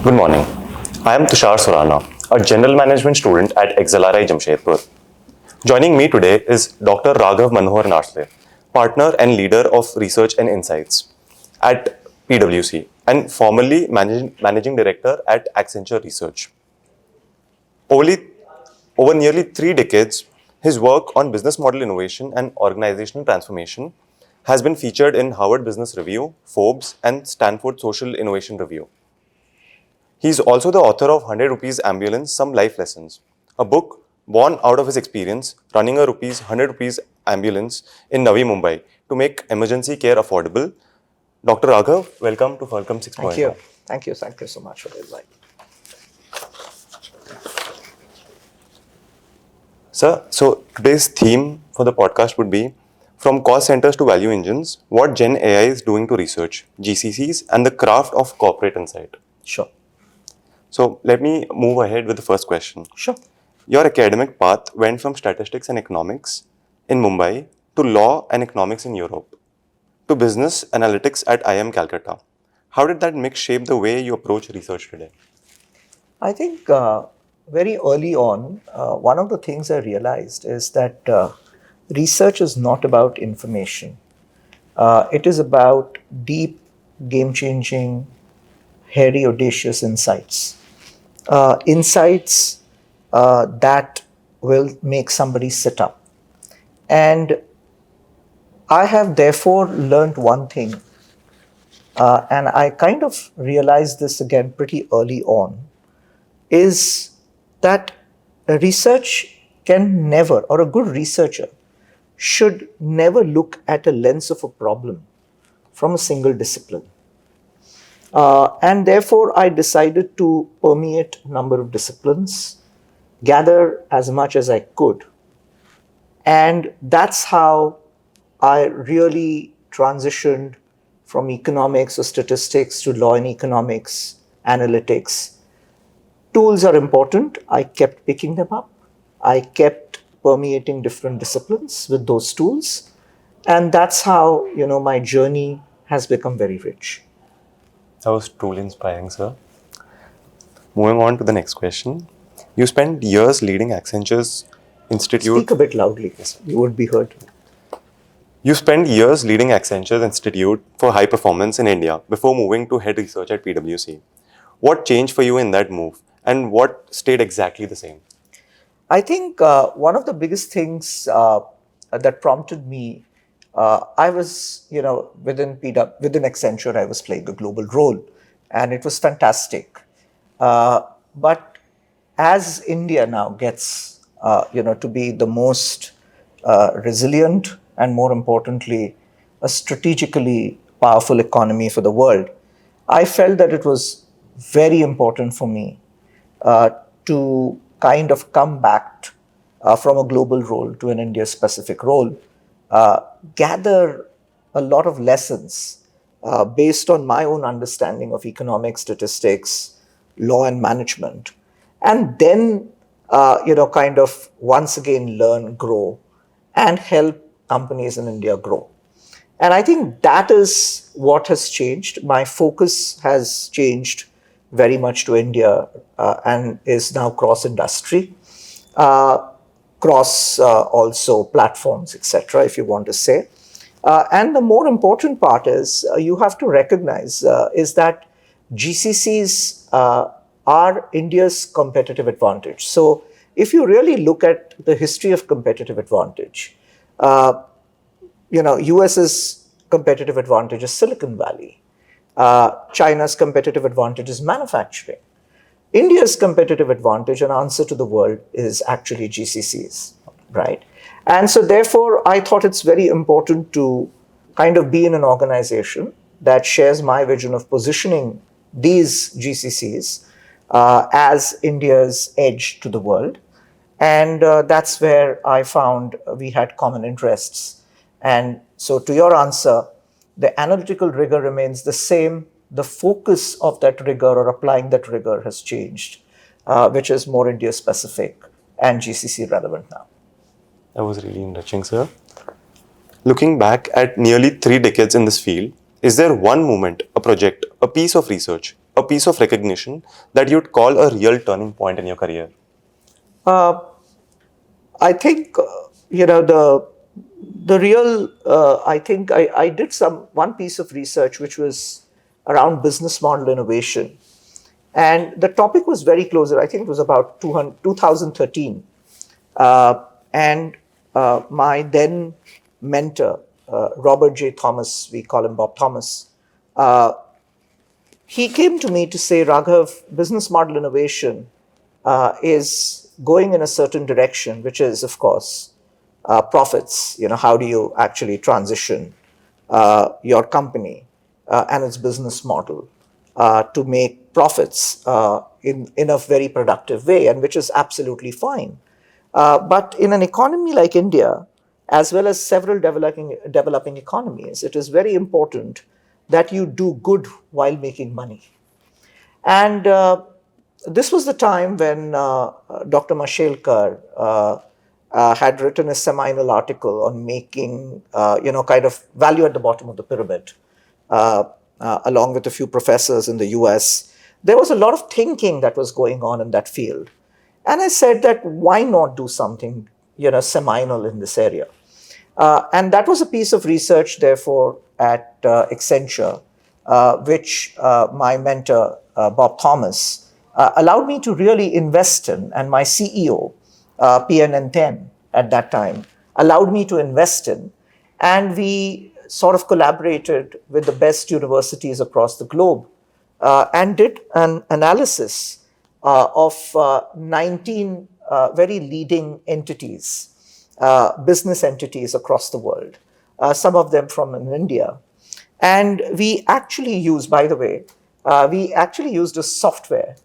Good morning. I am Tushar Surana, a general management student at Xclusive Jamshedpur. Joining me today is Dr. Raghav Manor Narsalay, partner and leader of research and insights at PwC and formerly managing director at Accenture Research. Only, over nearly 3 decades, his work on business model innovation and organizational transformation has been featured in Harvard Business Review, Forbes, and Stanford Social Innovation Review. He is also the author of 100 Rupees Ambulance Some Life Lessons, a book born out of his experience running a 100 rupees ambulance in Navi Mumbai to make emergency care affordable. Dr. Raghav, welcome to Welcome 6.0. Thank you. Thank you. Thank you so much for the invite. Sir, so today's theme for the podcast would be from cost centers to value engines, what Gen AI is doing to research, GCCs, and the craft of corporate insight. Sure. So let me move ahead with the first question. Sure. Your academic path went from statistics and economics in Mumbai to law and economics in Europe to business analytics at IIM Calcutta. How did that mix shape the way you approach research today? I think very early on, one of the things I realized is that research is not about information. It is about deep, game-changing, hairy, audacious insights. Insights that will make somebody sit up. And I have therefore learned one thing, and I kind of realized this again pretty early on, is that a research can never, or a good researcher should never look at a lens of a problem from a single discipline. And therefore, I decided to permeate a number of disciplines, gather as much as I could. And that's how I really transitioned from economics or statistics to law and economics, analytics. Tools are important. I kept picking them up. I kept permeating different disciplines with those tools. And that's how, my journey has become very rich. That was truly inspiring, sir. Moving on to the next question. You spent years leading Accenture's Institute. Speak a bit loudly. Yes. You would be heard. You spent years leading Accenture's Institute for High Performance in India before moving to head research at PwC. What changed for you in that move and what stayed exactly the same? I think one of the biggest things that prompted me, I was, within Accenture, I was playing a global role, and it was fantastic. But as India now gets, to be the most resilient and, more importantly, a strategically powerful economy for the world, I felt that it was very important for me to kind of come back from a global role to an India-specific role, gather a lot of lessons based on my own understanding of economics, statistics, law and management, and then, kind of once again learn, grow, and help companies in India grow. And I think that is what has changed. My focus has changed very much to India and is now cross-industry, cross also platforms, etc., if you want to say. And the more important part is you have to recognize is that GCCs are India's competitive advantage. So if you really look at the history of competitive advantage, US's competitive advantage is Silicon Valley. China's competitive advantage is manufacturing. India's competitive advantage and answer to the world is actually GCCs, right? And so therefore, I thought it's very important to kind of be in an organization that shares my vision of positioning these GCCs as India's edge to the world. And that's where I found we had common interests. And so to your answer, the analytical rigor remains the same. The focus of that rigor or applying that rigor has changed, which is more India-specific and GCC relevant now. That was really enriching, sir. Looking back at nearly 3 decades in this field, is there one moment, a project, a piece of research a piece of recognition that you'd call a real turning point in your career? Uh, I think the real I think I did one piece of research which was around business model innovation, and the topic was very close. I think it was about 2013, and my then mentor, Robert J. Thomas, we call him Bob Thomas, he came to me to say, Raghav, business model innovation is going in a certain direction, which is, of course, profits. How do you actually transition your company and its business model to make profits in a very productive way, and which is absolutely fine. But in an economy like India, as well as several developing economies, it is very important that you do good while making money. And this was the time when Dr. Mashelkar had written a seminal article on making, kind of value at the bottom of the pyramid, along with a few professors in the US. There was a lot of thinking that was going on in that field. And I said that why not do something, seminal in this area? And that was a piece of research, therefore, at Accenture, which my mentor, Bob Thomas, allowed me to really invest in, and my CEO, PNN10 at that time, allowed me to invest in. And we sort of collaborated with the best universities across the globe and did an analysis of 19 very leading entities, business entities across the world, some of them from in India. And we actually used, by the way, we actually used a software.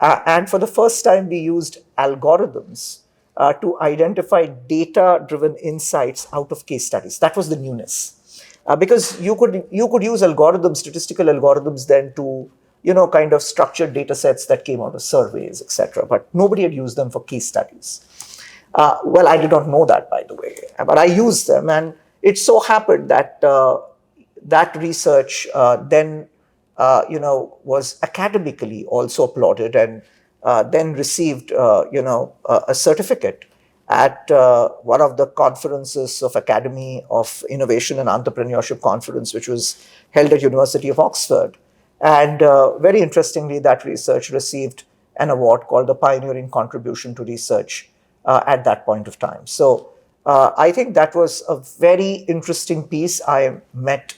And for the first time, we used algorithms to identify data-driven insights out of case studies. That was the newness. Because you could use algorithms, statistical algorithms, then to kind of structured data sets that came out of surveys, etc. But nobody had used them for case studies. Well, I did not know that, by the way, but I used them, and it so happened that that research then was academically also applauded, and then received a certificate at one of the conferences of Academy of Innovation and Entrepreneurship conference, which was held at University of Oxford. And very interestingly, that research received an award called the Pioneering Contribution to Research at that point of time. So I think that was a very interesting piece. I met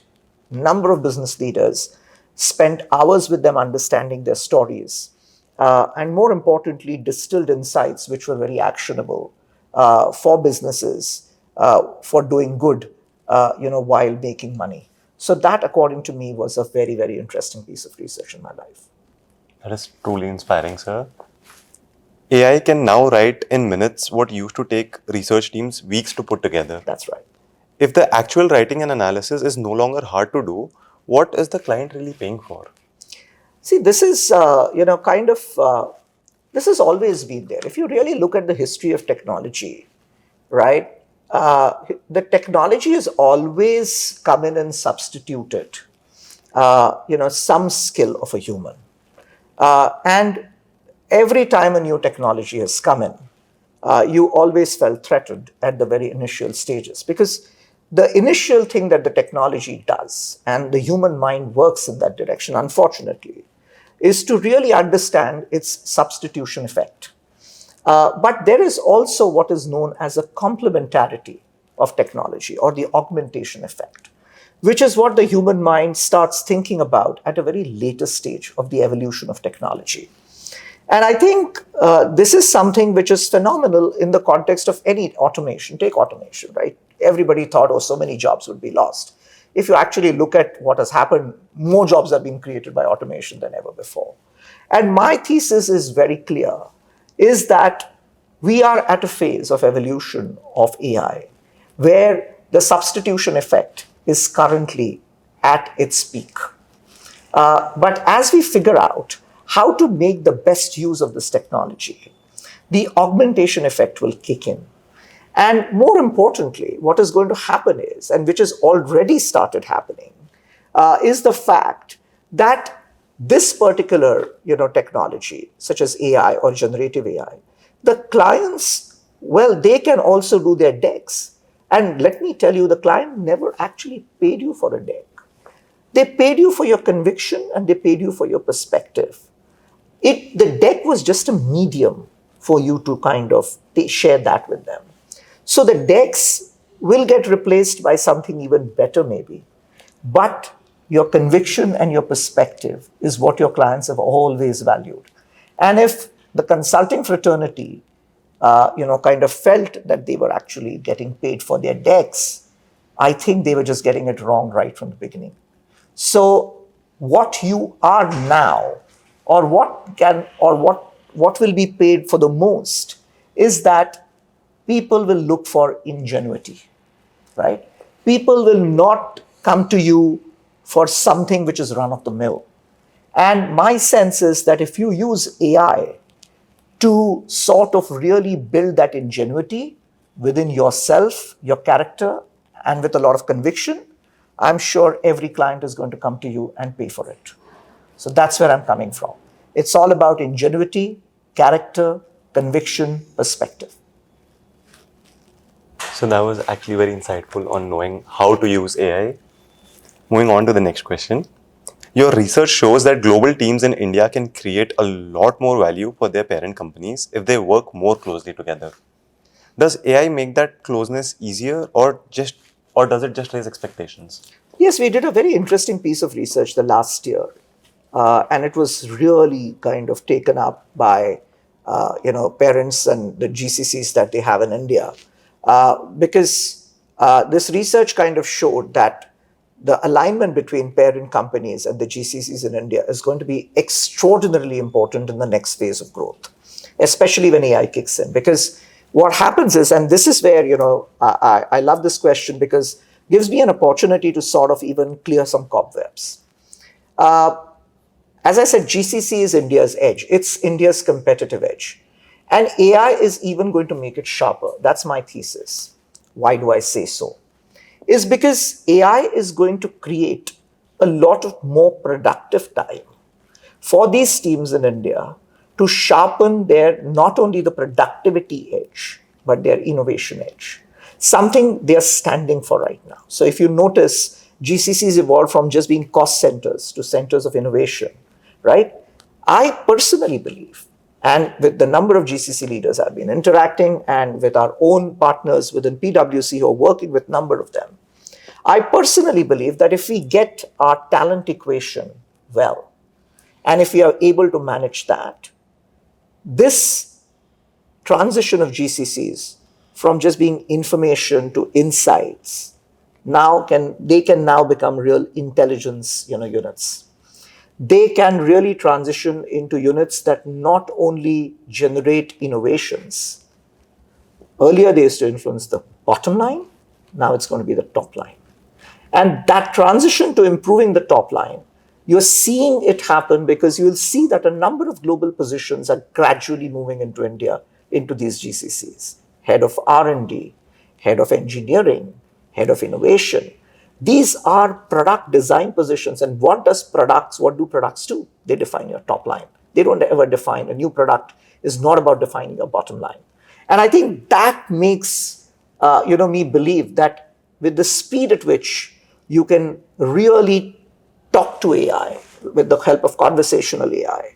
a number of business leaders, spent hours with them understanding their stories, and more importantly, distilled insights which were very actionable for businesses, for doing good, while making money. So that, according to me, was a very, very interesting piece of research in my life. That is truly inspiring, sir. AI can now write in minutes what used to take research teams weeks to put together. That's right. If the actual writing and analysis is no longer hard to do, what is the client really paying for? See, this is, this has always been there. If you really look at the history of technology, right, the technology has always come in and substituted, some skill of a human. And every time a new technology has come in, you always felt threatened at the very initial stages, because the initial thing that the technology does, and the human mind works in that direction, unfortunately, is to really understand its substitution effect. But there is also what is known as a complementarity of technology, or the augmentation effect, which is what the human mind starts thinking about at a very later stage of the evolution of technology. And I think this is something which is phenomenal in the context of any automation. Take automation, right? Everybody thought, oh, so many jobs would be lost. If you actually look at what has happened, more jobs have been created by automation than ever before. And my thesis is very clear, is that we are at a phase of evolution of AI where the substitution effect is currently at its peak. But as we figure out how to make the best use of this technology, the augmentation effect will kick in. And more importantly, what is going to happen is, and which has already started happening, is the fact that this particular, technology, such as AI or generative AI, the clients, well, they can also do their decks. And let me tell you, the client never actually paid you for a deck. They paid you for your conviction and they paid you for your perspective. The deck was just a medium for you to kind of share that with them. So the decks will get replaced by something even better, maybe. But your conviction and your perspective is what your clients have always valued. And if the consulting fraternity, kind of felt that they were actually getting paid for their decks, I think they were just getting it wrong right from the beginning. So what you are now, or what will be paid for the most, is that people will look for ingenuity, right? People will not come to you for something which is run of the mill. And my sense is that if you use AI to sort of really build that ingenuity within yourself, your character, and with a lot of conviction, I'm sure every client is going to come to you and pay for it. So that's where I'm coming from. It's all about ingenuity, character, conviction, perspective. So that was actually very insightful on knowing how to use AI. Moving on to the next question. Your research shows that global teams in India can create a lot more value for their parent companies if they work more closely together. Does AI make that closeness easier, or does it just raise expectations? Yes, we did a very interesting piece of research the last year, and it was really kind of taken up by parents and the GCCs that they have in India, because this research kind of showed that the alignment between parent companies and the GCCs in India is going to be extraordinarily important in the next phase of growth, especially when AI kicks in. Because what happens is, and this is where, I love this question because it gives me an opportunity to sort of even clear some cobwebs. As I said, GCC is India's edge. It's India's competitive edge. And AI is even going to make it sharper. That's my thesis. Why do I say so? Is because AI is going to create a lot of more productive time for these teams in India to sharpen their not only the productivity edge, but their innovation edge. Something they're standing for right now. So if you notice, GCCs evolved from just being cost centers to centers of innovation, right? I personally believe, and with the number of GCC leaders I've been interacting and with our own partners within PwC who are working with a number of them, I personally believe that if we get our talent equation well, and if we are able to manage that, this transition of GCCs from just being information to insights can now become real intelligence units. They can really transition into units that not only generate innovations. Earlier they used to influence the bottom line, now it's going to be the top line. And that transition to improving the top line, you're seeing it happen because you'll see that a number of global positions are gradually moving into India, into these GCCs. Head of R&D, head of engineering, head of innovation. These are product design positions. And what do products do? They define your top line. They don't ever define a new product is not about defining your bottom line. And I think that makes me believe that with the speed at which you can really talk to AI with the help of conversational AI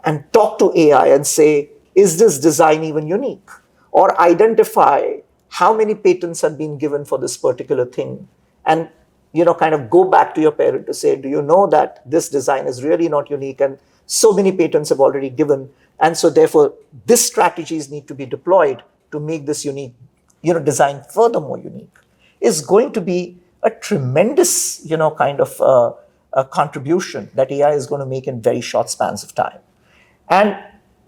and talk to AI and say, is this design even unique? Or identify how many patents have been given for this particular thing. And kind of go back to your parent to say, do you know that this design is really not unique and so many patents have already given. And so therefore, these strategies need to be deployed to make this unique, design furthermore unique, is going to be a tremendous, kind of a contribution that AI is going to make in very short spans of time. And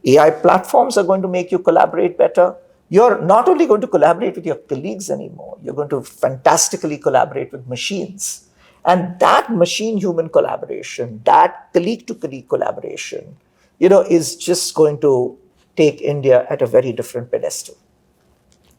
AI platforms are going to make you collaborate better. You're not only going to collaborate with your colleagues anymore, you're going to fantastically collaborate with machines. And that machine-human collaboration, that colleague-to-colleague collaboration, is just going to take India at a very different pedestal.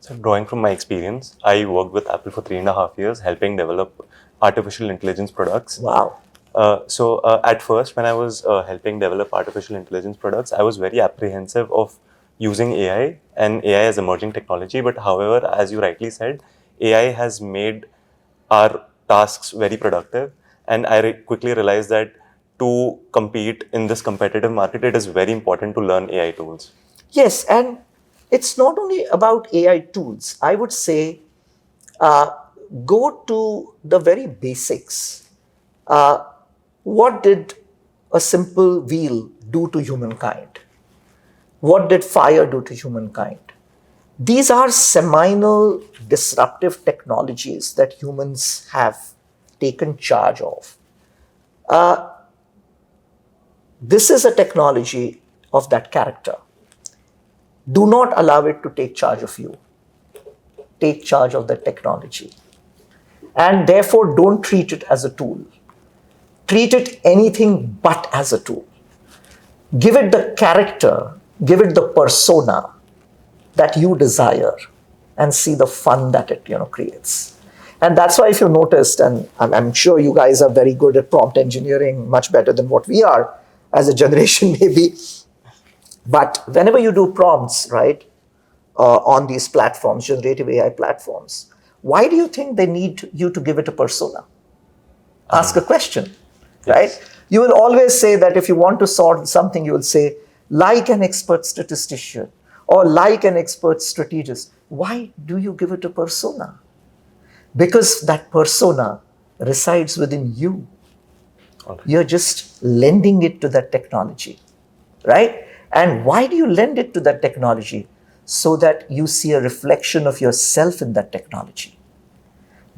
So, drawing from my experience, I worked with Apple for 3.5 years, helping develop artificial intelligence products. Wow. At first, when I was helping develop artificial intelligence products, I was very apprehensive of using AI, and AI as emerging technology. But however, as you rightly said, AI has made our tasks very productive. And I quickly realized that to compete in this competitive market, it is very important to learn AI tools. Yes, and it's not only about AI tools. I would say uh, go to the very basics. Uh, what did a simple wheel do to humankind? What did fire do to humankind? These are seminal disruptive technologies that humans have taken charge of. This is a technology of that character. Do not allow it to take charge of you. Take charge of the technology. And therefore, don't treat it as a tool. Treat it anything but as a tool. Give it the character, give it the persona that you desire, and see the fun that it creates. And that's why, if you noticed, and I'm sure you guys are very good at prompt engineering, much better than what we are as a generation, maybe. But whenever you do prompts, right, on these platforms, generative AI platforms, why do you think they need you to give it a persona? Ask a question, right? Yes. You will always say that if you want to sort something, you will say, like an expert statistician or like an expert strategist. Why do you give it a persona? Because that persona resides within you. You're just lending it to that technology, right? And why do you lend it to that technology? So that you see a reflection of yourself in that technology.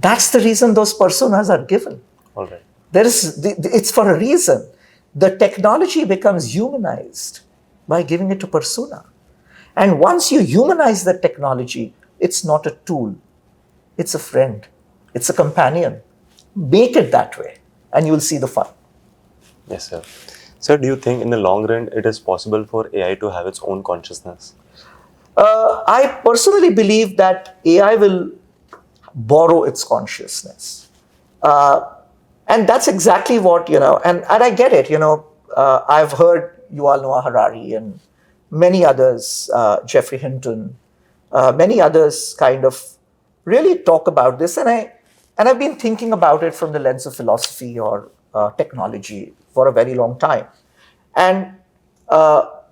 That's the reason those personas are given. All right. It's for a reason. The technology becomes humanized by giving it a persona. And once you humanize the technology, it's not a tool, it's a friend, it's a companion. Make it that way, and you'll see the fun. Yes, sir. Sir, do you think in the long run it is possible for AI to have its own consciousness? I personally believe that AI will borrow its consciousness. And that's exactly what, and I get it, I've heard Yuval Noah Harari and many others, Jeffrey Hinton, many others kind of really talk about this. And I've been thinking about it from the lens of philosophy or technology for a very long time. And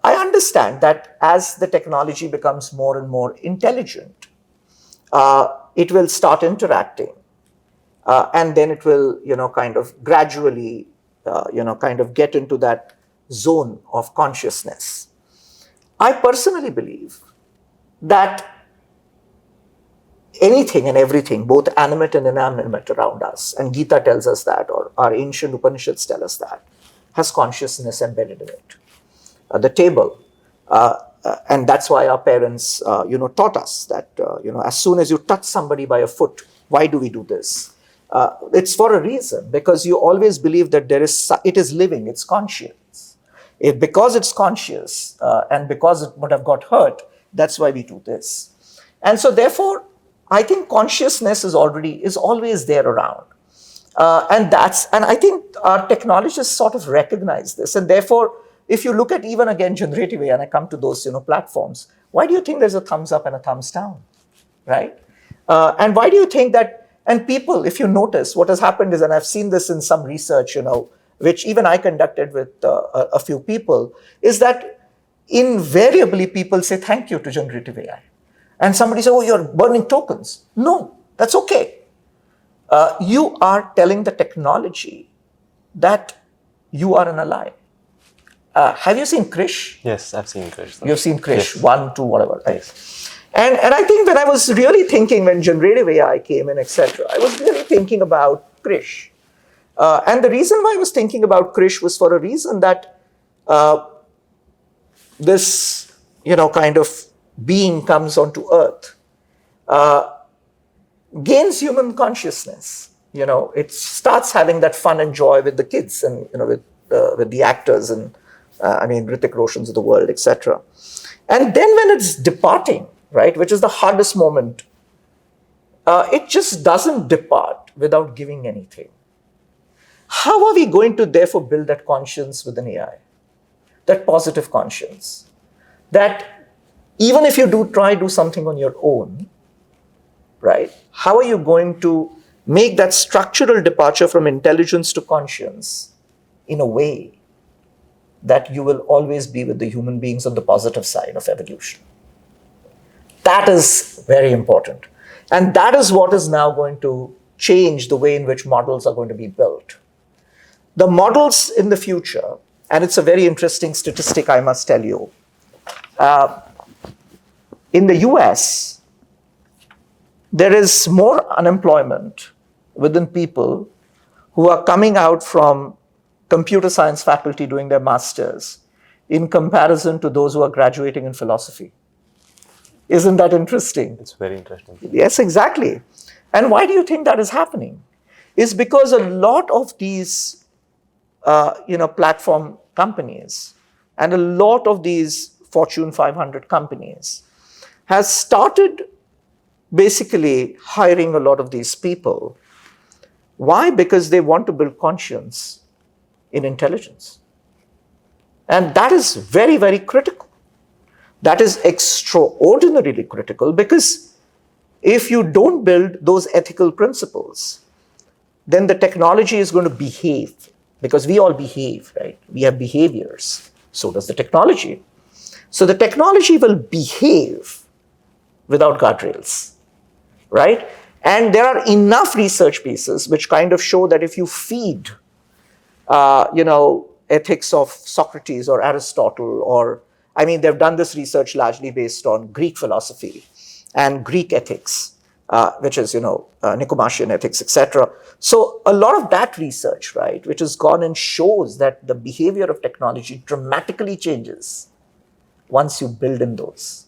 I understand that as the technology becomes more and more intelligent, it will start interacting, and then it will, kind of gradually, kind of get into that zone of consciousness. I personally believe that anything and everything, both animate and inanimate around us, and Gita tells us that, or our ancient Upanishads tell us that, has consciousness embedded in it. The table, and that's why our parents, taught us that, as soon as you touch somebody by a foot, why do we do this? It's for a reason, because you always believe that it is living, it's conscious. Because it's conscious, and because it would have got hurt, that's why we do this. And so therefore, I think consciousness is always there around. And I think our technologists sort of recognize this. And therefore, if you look at even again generative AI, and I come to those platforms, why do you think there's a thumbs up and a thumbs down, right? And why do you think that? And people, if you notice, what has happened is, and I've seen this in some research, which even I conducted with a few people, is that invariably people say thank you to generative AI. And somebody says, oh, you're burning tokens. No, that's okay. You are telling the technology that you are an ally. Have you seen Krish? Yes, I've seen Krish. You've seen Krish, Yes. 1, 2, whatever, right? Yes. And I think when I was really thinking, when generative AI came in, etc., I was really thinking about Krish. And the reason why I was thinking about Krish was for a reason that this, kind of being comes onto Earth, gains human consciousness. It starts having that fun and joy with the kids and, with the actors and, Hrithik Roshan's of the world, etc. And then when it's departing, right, which is the hardest moment, it just doesn't depart without giving anything. How are we going to therefore build that conscience within AI? That positive conscience. That even if you do something on your own, right? How are you going to make that structural departure from intelligence to conscience in a way that you will always be with the human beings on the positive side of evolution? That is very important. And that is what is now going to change the way in which models are going to be built. The models in the future, and it's a very interesting statistic, I must tell you. In the US, there is more unemployment within people who are coming out from computer science faculty doing their masters in comparison to those who are graduating in philosophy. Isn't that interesting? It's very interesting. Yes, exactly. And why do you think that is happening? It's because a lot of these platform companies and a lot of these Fortune 500 companies has started basically hiring a lot of these people. Why? Because they want to build conscience in intelligence. And that is very, very critical. That is extraordinarily critical, because if you don't build those ethical principles, then the technology is going to behave, because we all behave, right? We have behaviors. So does the technology. So the technology will behave without guardrails, right? And there are enough research pieces which kind of show that if you feed, ethics of Socrates or Aristotle, or, I mean, they've done this research largely based on Greek philosophy and Greek ethics, which is, Nicomachean ethics, etc. So a lot of that research, right, which has gone and shows that the behavior of technology dramatically changes once you build in those.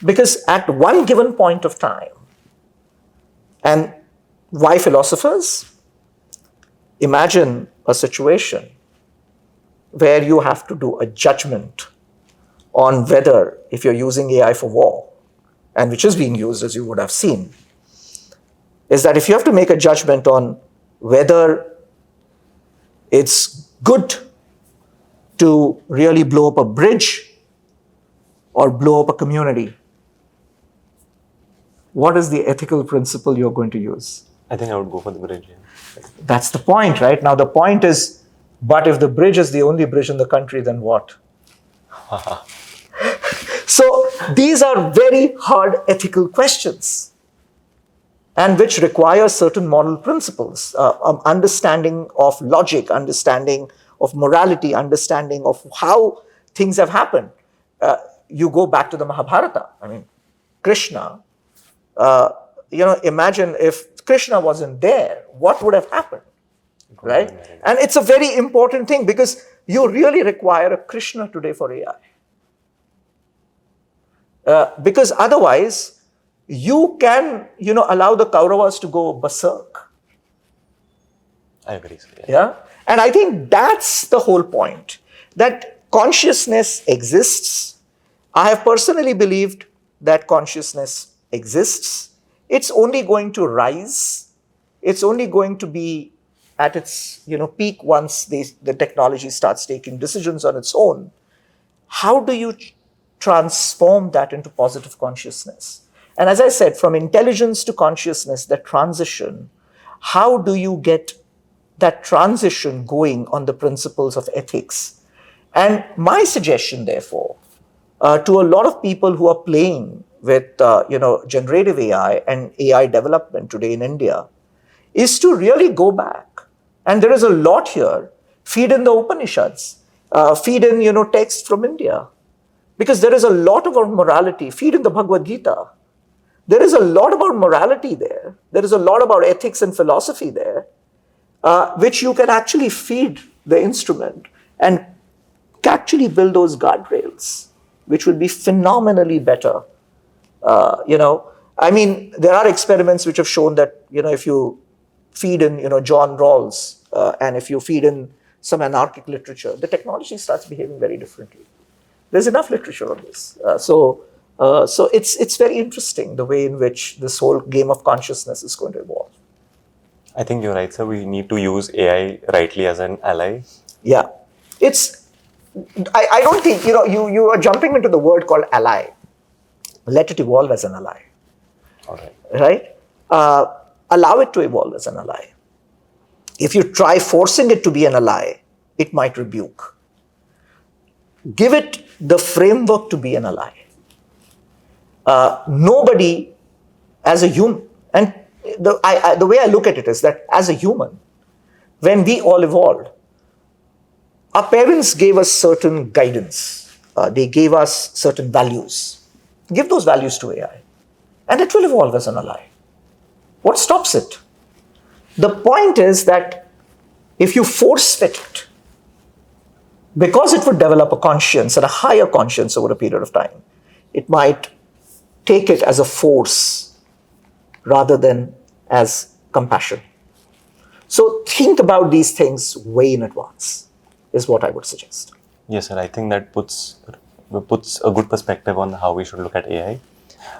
Because at one given point of time, and why philosophers? Imagine a situation where you have to do a judgment on whether, if you're using AI for war, and which is being used, as you would have seen, is that if you have to make a judgment on whether it's good to really blow up a bridge or blow up a community, what is the ethical principle you're going to use? I think I would go for the bridge. Yeah. That's the point, right? Now the point is, but if the bridge is the only bridge in the country, then what? So these are very hard ethical questions, and which require certain moral principles, understanding of logic, understanding of morality, understanding of how things have happened. You go back to the Mahabharata. I mean, Krishna, imagine if Krishna wasn't there, what would have happened, right? And it's a very important thing, because you really require a Krishna today for AI. Because otherwise, you can, allow the Kauravas to go berserk. I agree. Yeah. And I think that's the whole point, that consciousness exists. I have personally believed that consciousness exists. It's only going to rise. It's only going to be at its peak once the technology starts taking decisions on its own. How do you transform that into positive consciousness? And as I said, from intelligence to consciousness, that transition, how do you get that transition going on the principles of ethics? And my suggestion, therefore, to a lot of people who are playing with generative AI and AI development today in India, is to really go back. And there is a lot here. Feed in the Upanishads, feed in texts from India, because there is a lot about morality. Feed in the Bhagavad Gita. There is a lot about morality there. There is a lot about ethics and philosophy there, which you can actually feed the instrument and actually build those guardrails, which will be phenomenally better. I mean, there are experiments which have shown that, if you feed in, John Rawls, and if you feed in some anarchic literature, the technology starts behaving very differently. There's enough literature on this. So it's very interesting the way in which this whole game of consciousness is going to evolve. I think you're right, sir. We need to use AI rightly as an ally. Yeah. It's, I don't think, you are jumping into the word called ally. Let it evolve as an ally, All right. right? Allow it to evolve as an ally. If you try forcing it to be an ally, it might rebuke. Give it the framework to be an ally. Nobody, as a human, and the way I look at it is that as a human, when we all evolved, our parents gave us certain guidance. They gave us certain values. Give those values to AI, and it will evolve as an ally. What stops it? The point is that if you force fit it, because it would develop a conscience and a higher conscience over a period of time, it might take it as a force rather than as compassion. So think about these things way in advance, is what I would suggest. Yes, sir. I think that puts a good perspective on how we should look at AI.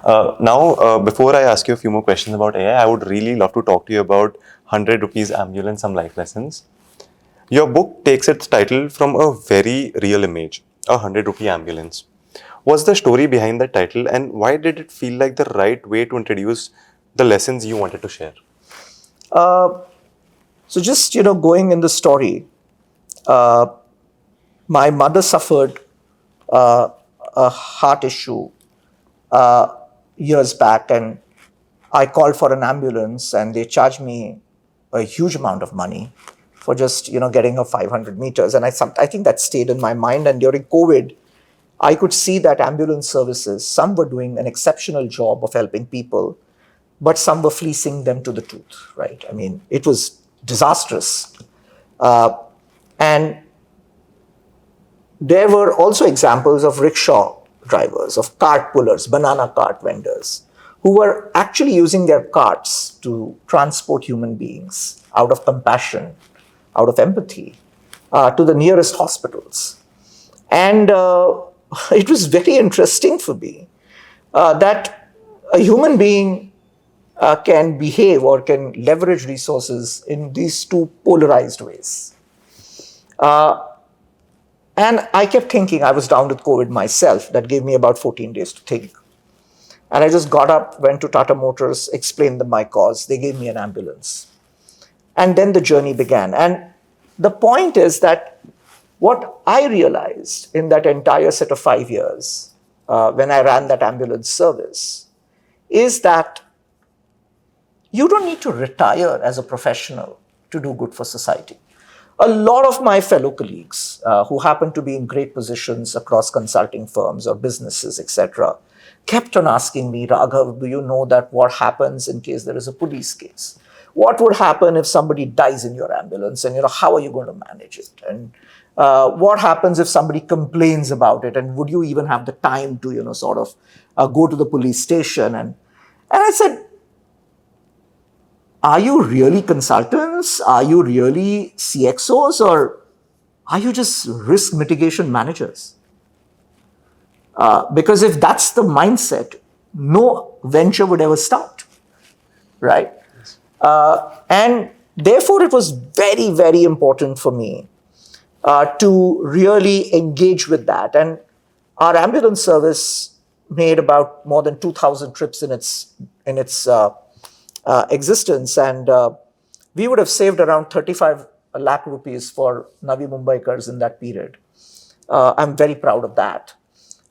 Now, before I ask you a few more questions about AI, I would really love to talk to you about 100 rupees ambulance, some life lessons. Your book takes its title from a very real image, a 100 rupee ambulance. What's the story behind that title, and why did it feel like the right way to introduce the lessons you wanted to share? So just going in the story, my mother suffered a heart issue years back, and I called for an ambulance, and they charged me a huge amount of money for just getting her 500 meters, and I think that stayed in my mind. And during COVID, I could see that ambulance services, some were doing an exceptional job of helping people, but some were fleecing them to the tooth. Right? I mean, it was disastrous, and there were also examples of rickshaw drivers, of cart pullers, banana cart vendors, who were actually using their carts to transport human beings out of compassion, out of empathy, to the nearest hospitals. And it was very interesting for me that a human being can behave or can leverage resources in these two polarized ways. And I kept thinking, I was down with COVID myself. That gave me about 14 days to think. And I just got up, went to Tata Motors, explained them my cause. They gave me an ambulance. And then the journey began. And the point is that what I realized in that entire set of 5 years, when I ran that ambulance service, is that you don't need to retire as a professional to do good for society. A lot of my fellow colleagues who happen to be in great positions across consulting firms or businesses, etc., kept on asking me, Raghav, do you know that what happens in case there is a police case? What would happen if somebody dies in your ambulance? And how are you going to manage it? And what happens if somebody complains about it? And would you even have the time to sort of go to the police station? And I said, are you really consultants? Are you really CXOs? Or are you just risk mitigation managers? Because if that's the mindset, no venture would ever start, right? And therefore, it was very, very important for me to really engage with that. And our ambulance service made about more than 2,000 trips in its existence, and we would have saved around 35 lakh rupees for Navi Mumbaikars in that period. I'm very proud of that.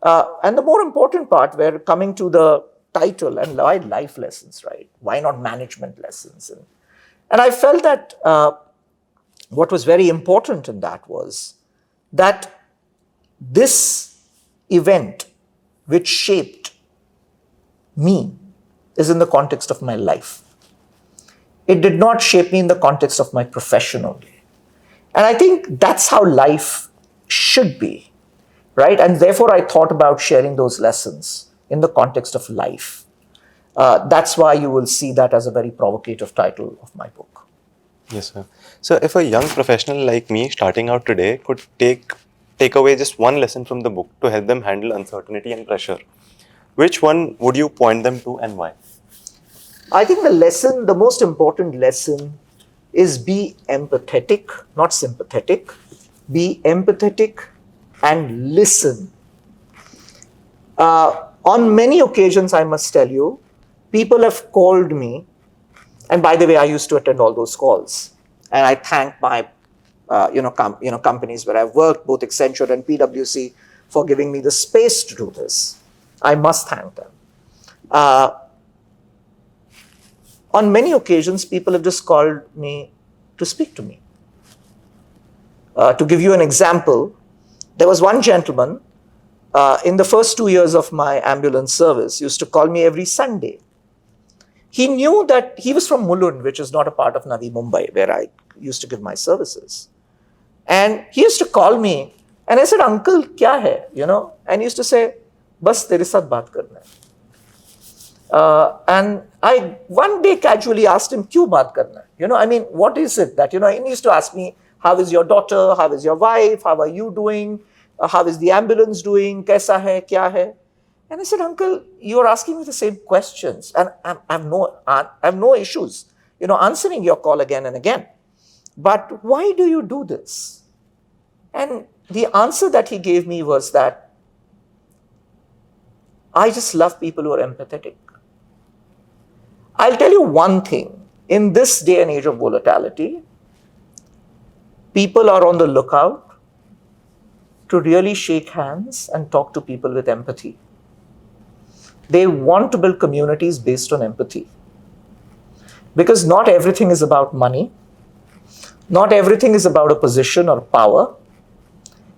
And the more important part, we're coming to the title, and why life lessons, right? Why not management lessons? And I felt that what was very important in that was that this event, which shaped me, is in the context of my life. It did not shape me in the context of my profession only. And I think that's how life should be, right? And therefore, I thought about sharing those lessons in the context of life. That's why you will see that as a very provocative title of my book. Yes, sir. So, if a young professional like me starting out today could take away just one lesson from the book to help them handle uncertainty and pressure, which one would you point them to and why? I think the most important lesson is be empathetic, not sympathetic. Be empathetic and listen. On many occasions, I must tell you, people have called me, and by the way, I used to attend all those calls, and I thank my companies where I've worked, both Accenture and PwC, for giving me the space to do this. I must thank them. On many occasions, people have just called me to speak to me. To give you an example, there was one gentleman in the first 2 years of my ambulance service, used to call me every Sunday. He knew that he was from Mulund, which is not a part of Navi Mumbai, where I used to give my services. And he used to call me, and I said, "Uncle, kya hai?" And he used to say, "Bas tere saath baat karna hai." And I one day casually asked him, "Kyun baat karna hai?" What is it that, he used to ask me, "How is your daughter? How is your wife? How are you doing? How is the ambulance doing? Kaisa hai? Kya hai?" And I said, "Uncle, you're asking me the same questions, and I have no issues, answering your call again and again. But why do you do this?" And the answer that he gave me was that I just love people who are empathetic. I'll tell you one thing. In this day and age of volatility, people are on the lookout to really shake hands and talk to people with empathy. They want to build communities based on empathy. Because not everything is about money. Not everything is about a position or power.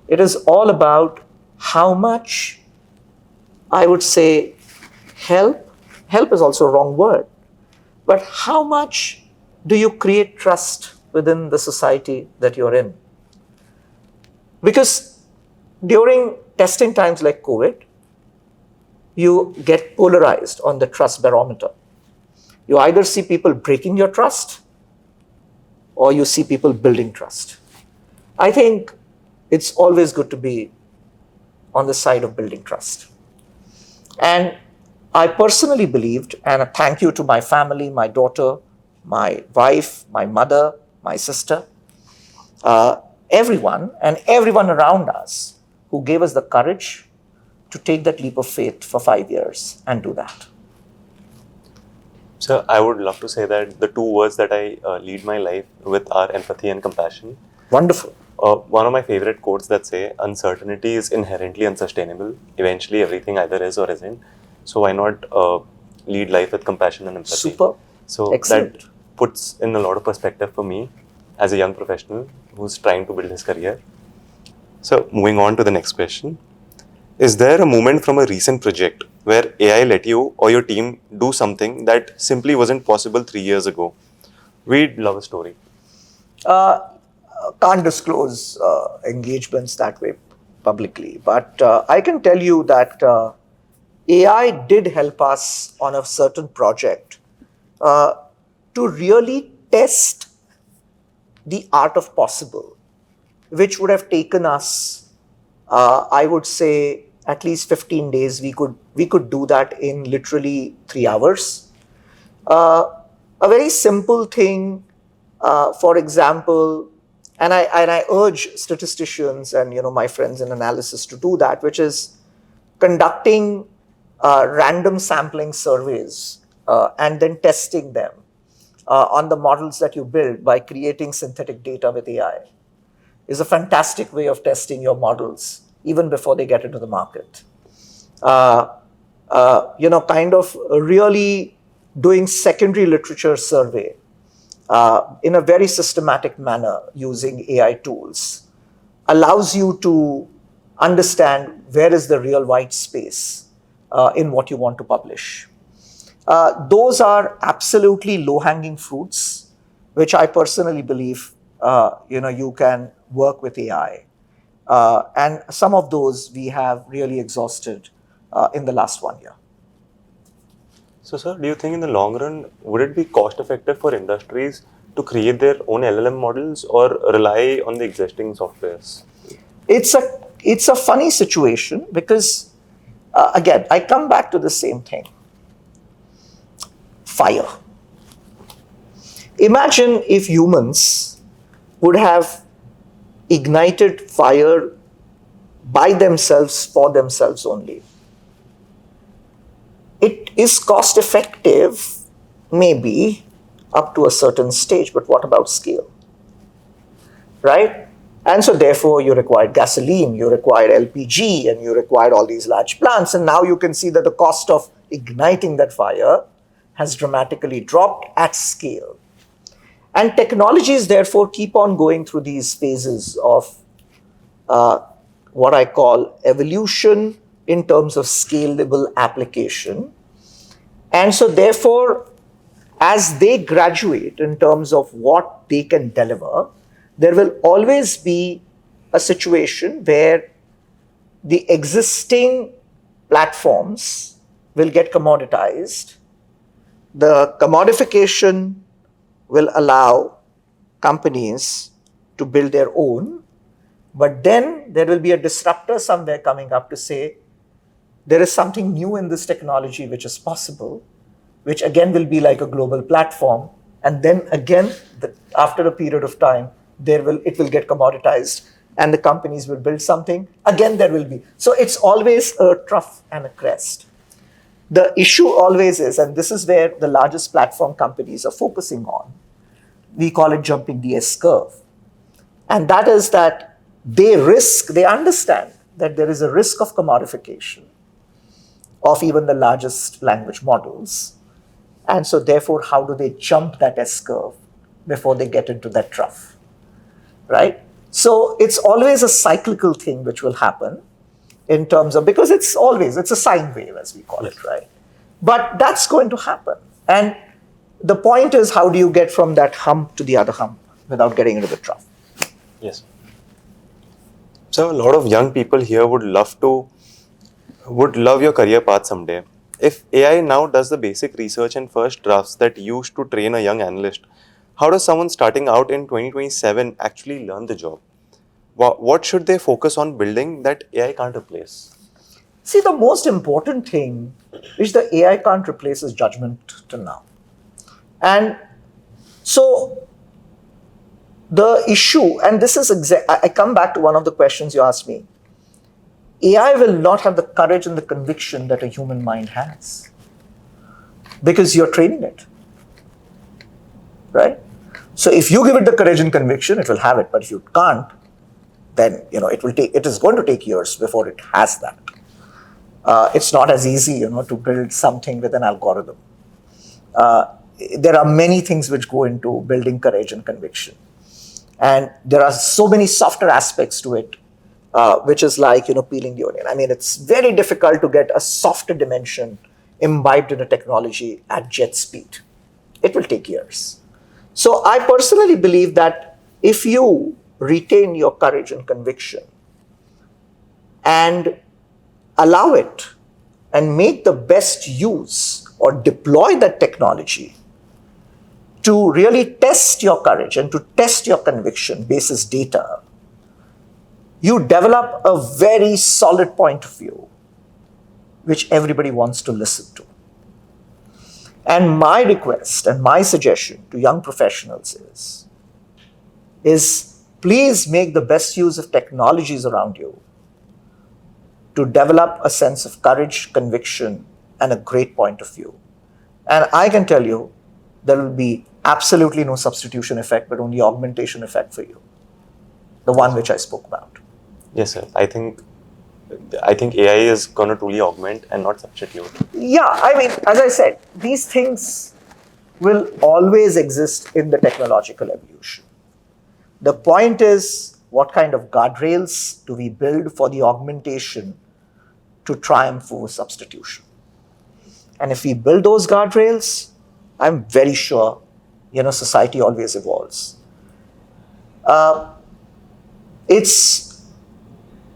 It is all about how much, I would say, help is also a wrong word, but how much do you create trust within the society that you're in? Because during testing times like COVID, you get polarized on the trust barometer. You either see people breaking your trust or you see people building trust. I think it's always good to be on the side of building trust. And I personally believed, and a thank you to my family, my daughter, my wife, my mother, my sister, everyone around us who gave us the courage to take that leap of faith for 5 years and do that. So I would love to say that the two words that I lead my life with are empathy and compassion. Wonderful. One of my favorite quotes that say, "Uncertainty is inherently unsustainable. Eventually, everything either is or isn't. So why not lead life with compassion and empathy?" Super. So Excellent. that puts in a lot of perspective for me as a young professional who's trying to build his career. So moving on to the next question. Is there a moment from a recent project where AI let you or your team do something that simply wasn't possible 3 years ago? We'd love a story. Can't disclose engagements that way publicly, but I can tell you that AI did help us on a certain project to really test the art of possible, which would have taken us, I would say, at least 15 days. We could do that in literally 3 hours. A very simple thing, for example, and I urge statisticians and my friends in analysis to do that, which is conducting random sampling surveys and then testing them on the models that you build by creating synthetic data with AI is a fantastic way of testing your models even before they get into the market. Kind of really doing secondary literature survey in a very systematic manner using AI tools allows you to understand where is the real white space in what you want to publish. Those are absolutely low-hanging fruits, which I personally believe you can work with AI. And some of those we have really exhausted in the last 1 year. So, sir, do you think in the long run, would it be cost effective for industries to create their own LLM models or rely on the existing softwares? It's a funny situation because, again, I come back to the same thing. Fire. Imagine if humans would have ignited fire by themselves, for themselves only. It is cost effective, maybe, up to a certain stage, but what about scale? Right? And so therefore you required gasoline, you required LPG, and you required all these large plants. And now you can see that the cost of igniting that fire has dramatically dropped at scale. And technologies therefore keep on going through these phases of what I call evolution in terms of scalable application. And so therefore, as they graduate in terms of what they can deliver, there will always be a situation where the existing platforms will get commoditized. The commodification will allow companies to build their own, but then there will be a disruptor somewhere coming up to say, there is something new in this technology which is possible, which again will be like a global platform. And then again, after a period of time, it will get commoditized and the companies will build something. Again, there will be. So it's always a trough and a crest. The issue always is, and this is where the largest platform companies are focusing on, we call it jumping the S curve. And that is that they understand that there is a risk of commodification of even the largest language models. And so therefore, how do they jump that S curve before they get into that trough, right? So it's always a cyclical thing which will happen in terms of, because it's a sine wave, as we call it, right? But that's going to happen. And the point is, how do you get from that hump to the other hump without getting into the trough? Yes. So a lot of young people here would love your career path someday. If AI now does the basic research and first drafts that used to train a young analyst, how does someone starting out in 2027 actually learn the job? What should they focus on building that AI can't replace? See, the most important thing which the AI can't replace is judgment till now. And so the issue, and this is I come back to one of the questions you asked me. AI will not have the courage and the conviction that a human mind has because you're training it, right? So if you give it the courage and conviction, it will have it. But if you can't, then it is going to take years before it has that. It's not as easy, to build something with an algorithm. There are many things which go into building courage and conviction. And there are so many softer aspects to it, which is like, peeling the onion. I mean, it's very difficult to get a softer dimension imbibed in a technology at jet speed. It will take years. So I personally believe that if you retain your courage and conviction and allow it and make the best use or deploy that technology to really test your courage and to test your conviction basis data, you develop a very solid point of view which everybody wants to listen to. And my request and my suggestion to young professionals is please make the best use of technologies around you to develop a sense of courage, conviction, and a great point of view. And I can tell you, there will be absolutely no substitution effect, but only augmentation effect for you. The one which I spoke about. Yes, sir. I think AI is going to truly augment and not substitute. Yeah, I mean, as I said, these things will always exist in the technological evolution. The point is, what kind of guardrails do we build for the augmentation to triumph over substitution? And if we build those guardrails, I'm very sure, society always evolves. And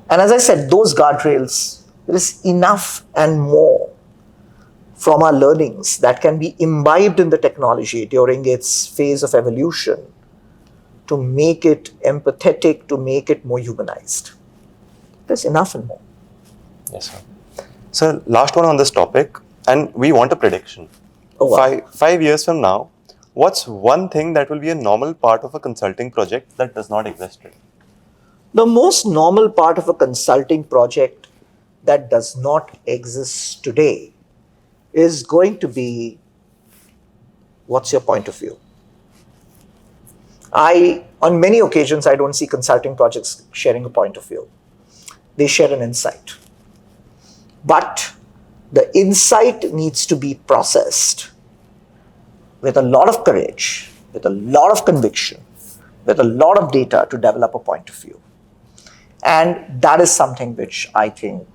as I said, those guardrails, there is enough and more from our learnings that can be imbibed in the technology during its phase of evolution to make it empathetic, to make it more humanized. There's enough and more. Yes, sir. So, last one on this topic, and we want a prediction. Oh, wow. 5 years from now, What's one thing that will be a normal part of a consulting project that does not exist today? The most normal part of a consulting project that does not exist today is going to be, what's your point of view? On many occasions, I don't see consulting projects sharing a point of view. They share an insight. But the insight needs to be processed with a lot of courage, with a lot of conviction, with a lot of data to develop a point of view. And that is something which I think,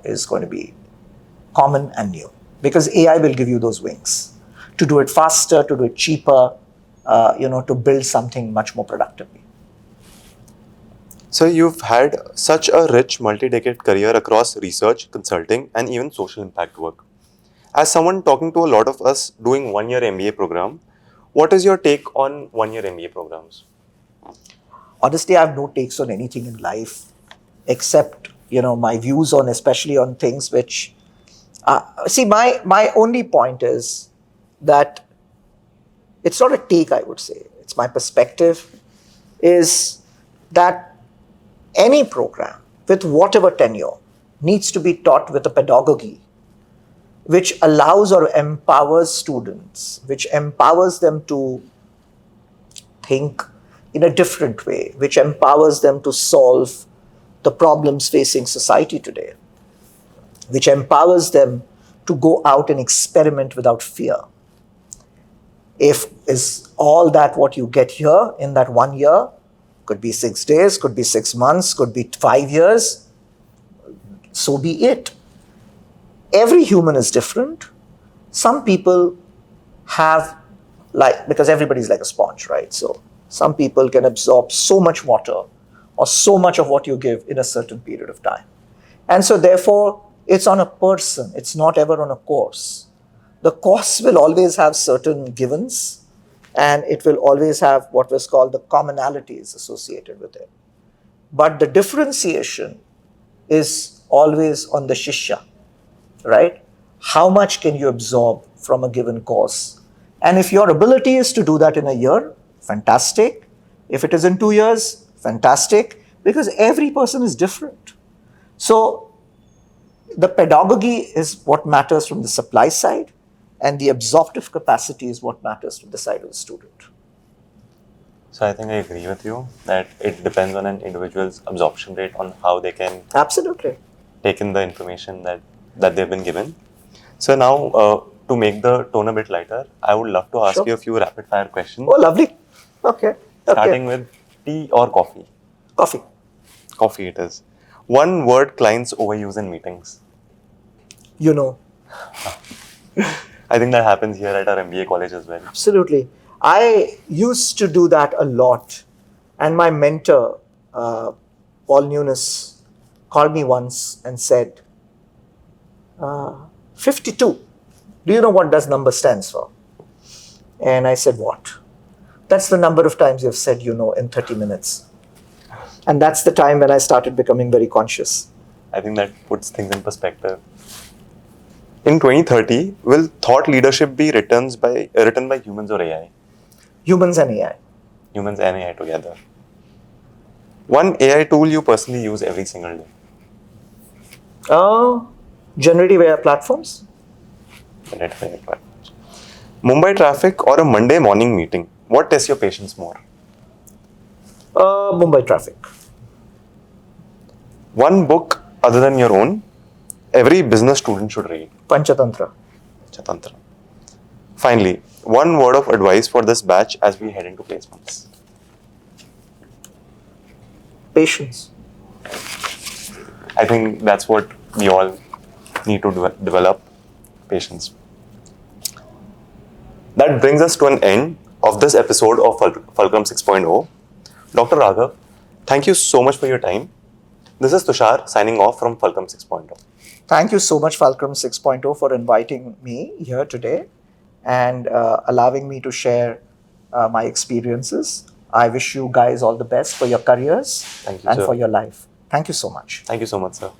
is going to be common and new, because AI will give you those wings to do it faster, to do it cheaper, to build something much more productively. So you've had such a rich multi-decade career across research, consulting, and even social impact work. As someone talking to a lot of us doing one-year MBA program, what is your take on one-year MBA programs? Honestly, I have no takes on anything in life except, my views on, especially on things which, see, my only point is that it's not a take, I would say. It's my perspective is that any program with whatever tenure needs to be taught with a pedagogy which allows or empowers students, which empowers them to think in a different way, which empowers them to solve the problems facing society today, which empowers them to go out and experiment without fear. If is all that what you get here in that 1 year, could be 6 days, could be 6 months, could be 5 years, so be it. Every human is different. Some people have, because everybody's like a sponge, right? So some people can absorb so much water or so much of what you give in a certain period of time. And so therefore, it's on a person, it's not ever on a course. The course will always have certain givens, and it will always have what was called the commonalities associated with it. But the differentiation is always on the shishya, right? How much can you absorb from a given course? And if your ability is to do that in a year, fantastic. If it is in 2 years, fantastic, because every person is different. So the pedagogy is what matters from the supply side, and the absorptive capacity is what matters from the side of the student. So I think I agree with you that it depends on an individual's absorption rate on how they can Absolutely. take in the information that they've been given. So now, to make the tone a bit lighter, I would love to ask Sure. you a few rapid fire questions. Oh, lovely. Okay. Starting with tea or coffee? Coffee. Coffee it is. One word clients overuse in meetings. I think that happens here at our MBA college as well. Absolutely. I used to do that a lot. And my mentor, Paul Nunes, called me once and said, 52. Do you know what that number stands for? And I said, what? That's the number of times you've said in 30 minutes. And that's the time when I started becoming very conscious. I think that puts things in perspective. In 2030, will thought leadership be written by humans or AI? Humans and AI. Humans and AI together. One AI tool you personally use every single day? Generative AI platforms. Generative AI platforms. Mumbai traffic or a Monday morning meeting? What tests your patience more? Mumbai traffic. One book other than your own, every business student should read. Panchatantra. Chatantra. Finally, one word of advice for this batch as we head into placements. Patience. I think that's what we all need to develop, patience. That brings us to an end of this episode of Fulcrum 6.0. Dr. Raghav, thank you so much for your time. This is Tushar signing off from Fulcrum 6.0. Thank you so much, Fulcrum 6.0, for inviting me here today and allowing me to share my experiences. I wish you guys all the best for your careers Thank you, and sir. for your life. Thank you so much. Thank you so much, sir.